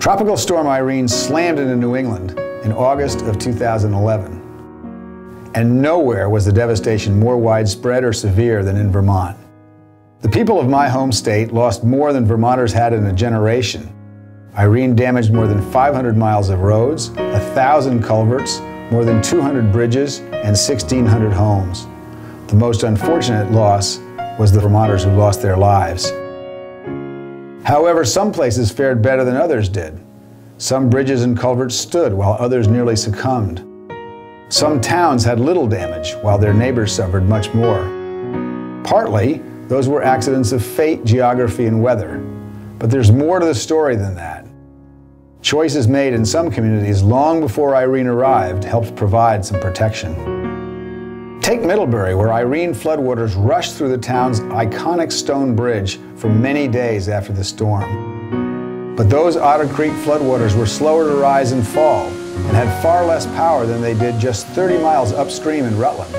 Tropical Storm Irene slammed into New England in August of 2011. And nowhere was the devastation more widespread or severe than in Vermont. The people of my home state lost more than Vermonters had in a generation. Irene damaged more than 500 miles of roads, 1,000 culverts, more than 200 bridges, and 1,600 homes. The most unfortunate loss was the Vermonters who lost their lives. However, some places fared better than others did. Some bridges and culverts stood while others nearly succumbed. Some towns had little damage while their neighbors suffered much more. Partly, those were accidents of fate, geography, and weather. But there's more to the story than that. Choices made in some communities long before Irene arrived helped provide some protection. Take Middlebury, where Irene floodwaters rushed through the town's iconic stone bridge for many days after the storm. But those Otter Creek floodwaters were slower to rise and fall and had far less power than they did just 30 miles upstream in Rutland.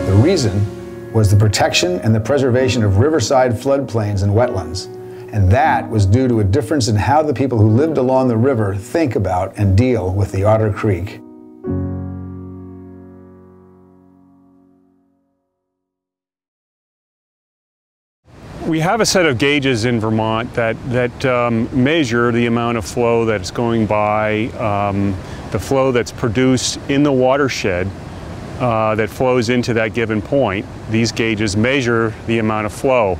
The reason was the protection and the preservation of riverside floodplains and wetlands. And that was due to a difference in how the people who lived along the river think about and deal with the Otter Creek. We have a set of gauges in Vermont that measure the amount of flow that's going by, the flow that's produced in the watershed that flows into that given point. These gauges measure the amount of flow.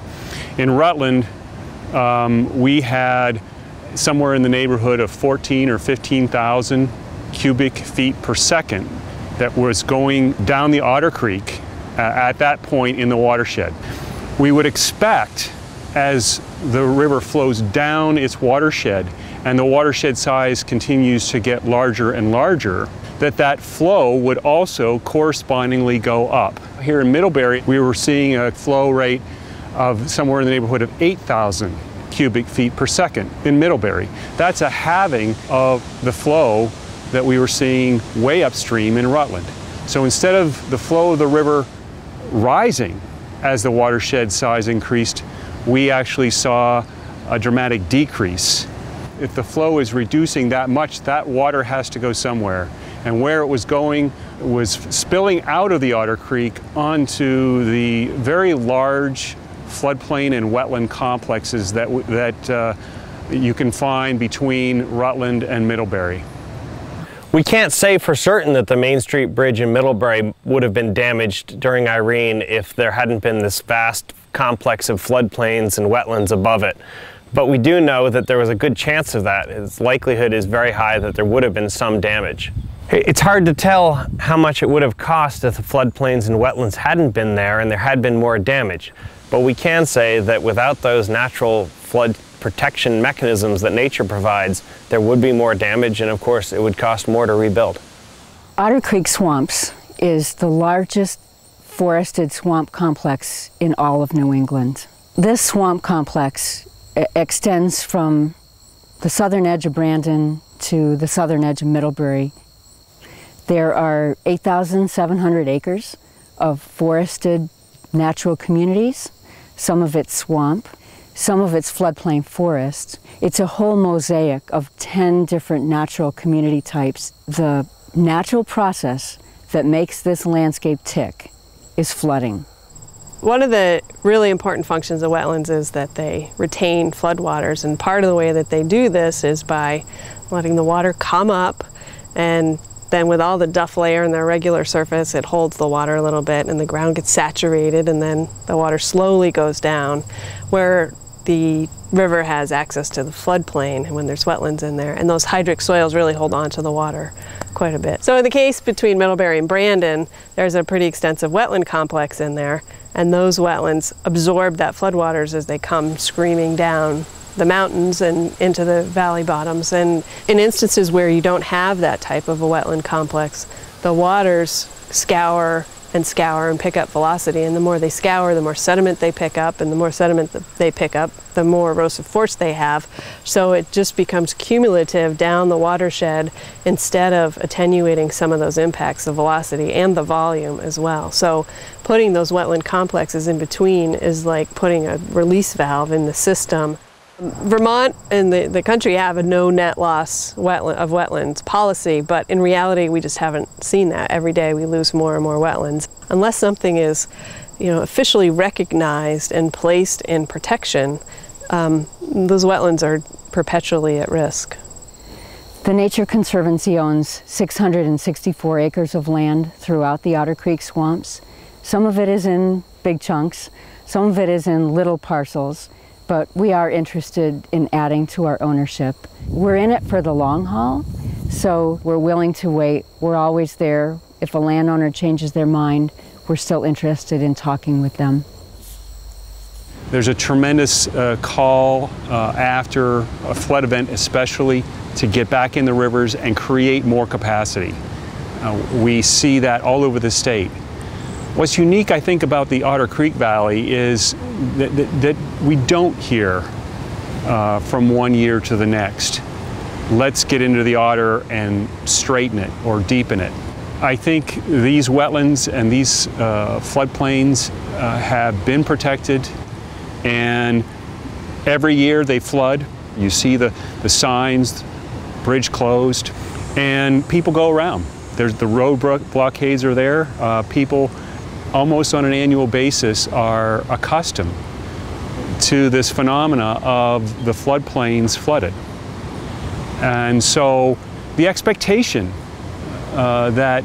In Rutland, we had somewhere in the neighborhood of 14 or 15,000 cubic feet per second that was going down the Otter Creek at that point in the watershed. We would expect, as the river flows down its watershed and the watershed size continues to get larger and larger, that flow would also correspondingly go up. Here in Middlebury, we were seeing a flow rate of somewhere in the neighborhood of 8,000 cubic feet per second in Middlebury. That's a halving of the flow that we were seeing way upstream in Rutland. So instead of the flow of the river rising as the watershed size increased, we actually saw a dramatic decrease. If the flow is reducing that much, that water has to go somewhere. And where it was going was spilling out of the Otter Creek onto the very large floodplain and wetland complexes that you can find between Rutland and Middlebury. We can't say for certain that the Main Street Bridge in Middlebury would have been damaged during Irene if there hadn't been this vast complex of floodplains and wetlands above it. But we do know that there was a good chance of that. Its likelihood is very high that there would have been some damage. It's hard to tell how much it would have cost if the floodplains and wetlands hadn't been there and there had been more damage. But we can say that without those natural flood protection mechanisms that nature provides, there would be more damage, and of course it would cost more to rebuild. Otter Creek Swamps is the largest forested swamp complex in all of New England. This swamp complex extends from the southern edge of Brandon to the southern edge of Middlebury. There are 8,700 acres of forested natural communities, some of it's swamp, some of it's floodplain forest. It's a whole mosaic of 10 different natural community types. The natural process that makes this landscape tick is flooding. One of the really important functions of wetlands is that they retain floodwaters, and part of the way that they do this is by letting the water come up, and then with all the duff layer and their regular surface, it holds the water a little bit and the ground gets saturated, and then the water slowly goes down. Where the river has access to the floodplain and when there's wetlands in there, and those hydric soils really hold on to the water quite a bit. So in the case between Middlebury and Brandon, there's a pretty extensive wetland complex in there, and those wetlands absorb that floodwaters as they come screaming down the mountains and into the valley bottoms. And in instances where you don't have that type of a wetland complex, the waters scour and pick up velocity, and the more they scour, the more sediment they pick up, and the more sediment that they pick up, the more erosive force they have. So it just becomes cumulative down the watershed instead of attenuating some of those impacts, the velocity and the volume as well. So putting those wetland complexes in between is like putting a release valve in the system. Vermont and the country have a no net loss of wetlands policy, but in reality we just haven't seen that. Every day we lose more and more wetlands. Unless something is, officially recognized and placed in protection, those wetlands are perpetually at risk. The Nature Conservancy owns 664 acres of land throughout the Otter Creek swamps. Some of it is in big chunks, some of it is in little parcels, but we are interested in adding to our ownership. We're in it for the long haul, so we're willing to wait. We're always there. If a landowner changes their mind, we're still interested in talking with them. There's a tremendous call after a flood event especially to get back in the rivers and create more capacity. We see that all over the state. What's unique, I think, about the Otter Creek Valley is that we don't hear from one year to the next, let's get into the Otter and straighten it or deepen it. I think these wetlands and these floodplains have been protected, and every year they flood. You see the signs, bridge closed, and people go around. There's the road blockades are there. People almost on an annual basis are accustomed to this phenomena of the floodplains flooded. And so the expectation that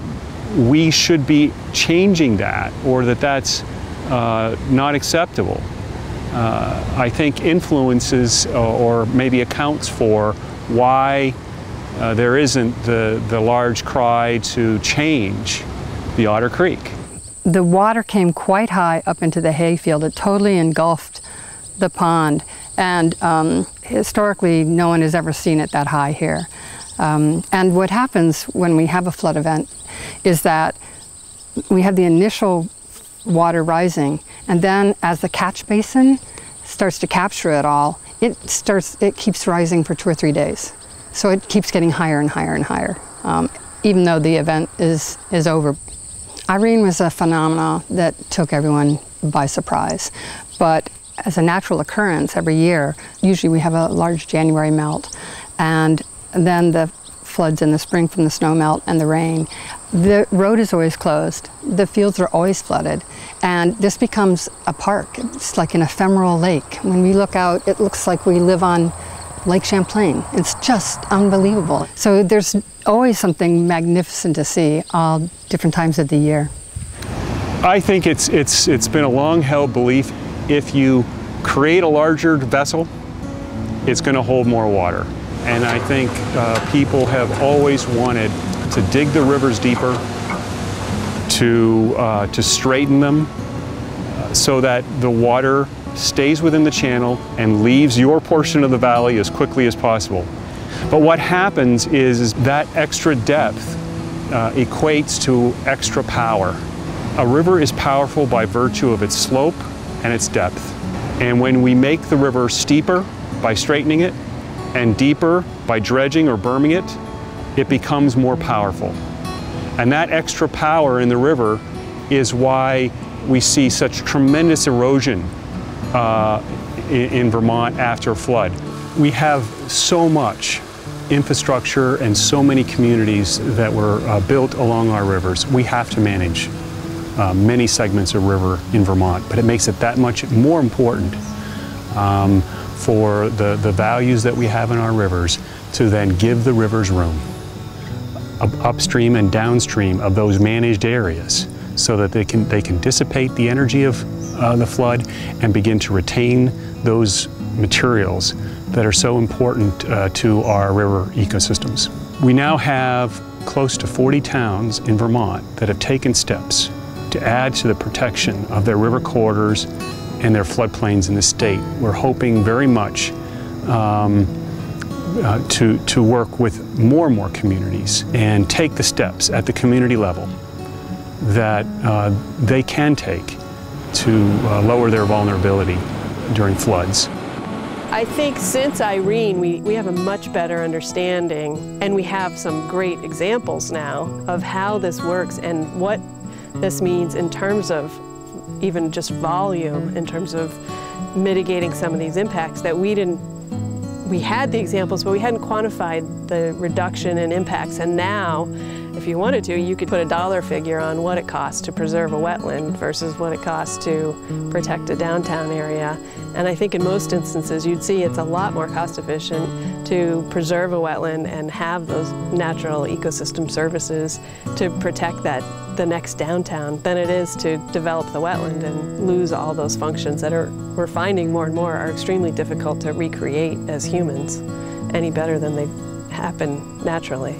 we should be changing that, or that's not acceptable, I think influences or maybe accounts for why there isn't the large cry to change the Otter Creek. The water came quite high up into the hayfield. It totally engulfed the pond, and historically no one has ever seen it that high here. And what happens when we have a flood event is that we have the initial water rising, and then as the catch basin starts to capture it all, it keeps rising for 2 or 3 days. So it keeps getting higher and higher and higher, even though the event is over. Irene was a phenomenon that took everyone by surprise, but as a natural occurrence every year, usually we have a large January melt, and then the floods in the spring from the snow melt and the rain. The road is always closed, the fields are always flooded, and this becomes a park. It's like an ephemeral lake. When we look out, it looks like we live on Lake Champlain. It's just unbelievable. So there's always something magnificent to see all different times of the year. I think it's been a long-held belief, if you create a larger vessel, it's going to hold more water. And I think people have always wanted to dig the rivers deeper, to straighten them so that the water stays within the channel and leaves your portion of the valley as quickly as possible. But what happens is that extra depth equates to extra power. A river is powerful by virtue of its slope and its depth. And when we make the river steeper by straightening it and deeper by dredging or berming it, it becomes more powerful. And that extra power in the river is why we see such tremendous erosion in Vermont after a flood. We have so much infrastructure and so many communities that were built along our rivers. We have to manage many segments of river in Vermont, but it makes it that much more important for the values that we have in our rivers to then give the rivers room upstream and downstream of those managed areas so that they can dissipate the energy of the flood and begin to retain those materials that are so important to our river ecosystems. We now have close to 40 towns in Vermont that have taken steps to add to the protection of their river corridors and their floodplains in the state. We're hoping very much to work with more and more communities and take the steps at the community level that they can take to lower their vulnerability during floods. I think since Irene, we have a much better understanding, and we have some great examples now of how this works and what this means in terms of even just volume, in terms of mitigating some of these impacts that we didn't we had the examples, but we hadn't quantified the reduction in impacts. And now, if you wanted to, you could put a dollar figure on what it costs to preserve a wetland versus what it costs to protect a downtown area. And I think in most instances, you'd see it's a lot more cost efficient to preserve a wetland and have those natural ecosystem services to protect the next downtown than it is to develop the wetland and lose all those functions that we're finding more and more are extremely difficult to recreate as humans any better than they happen naturally.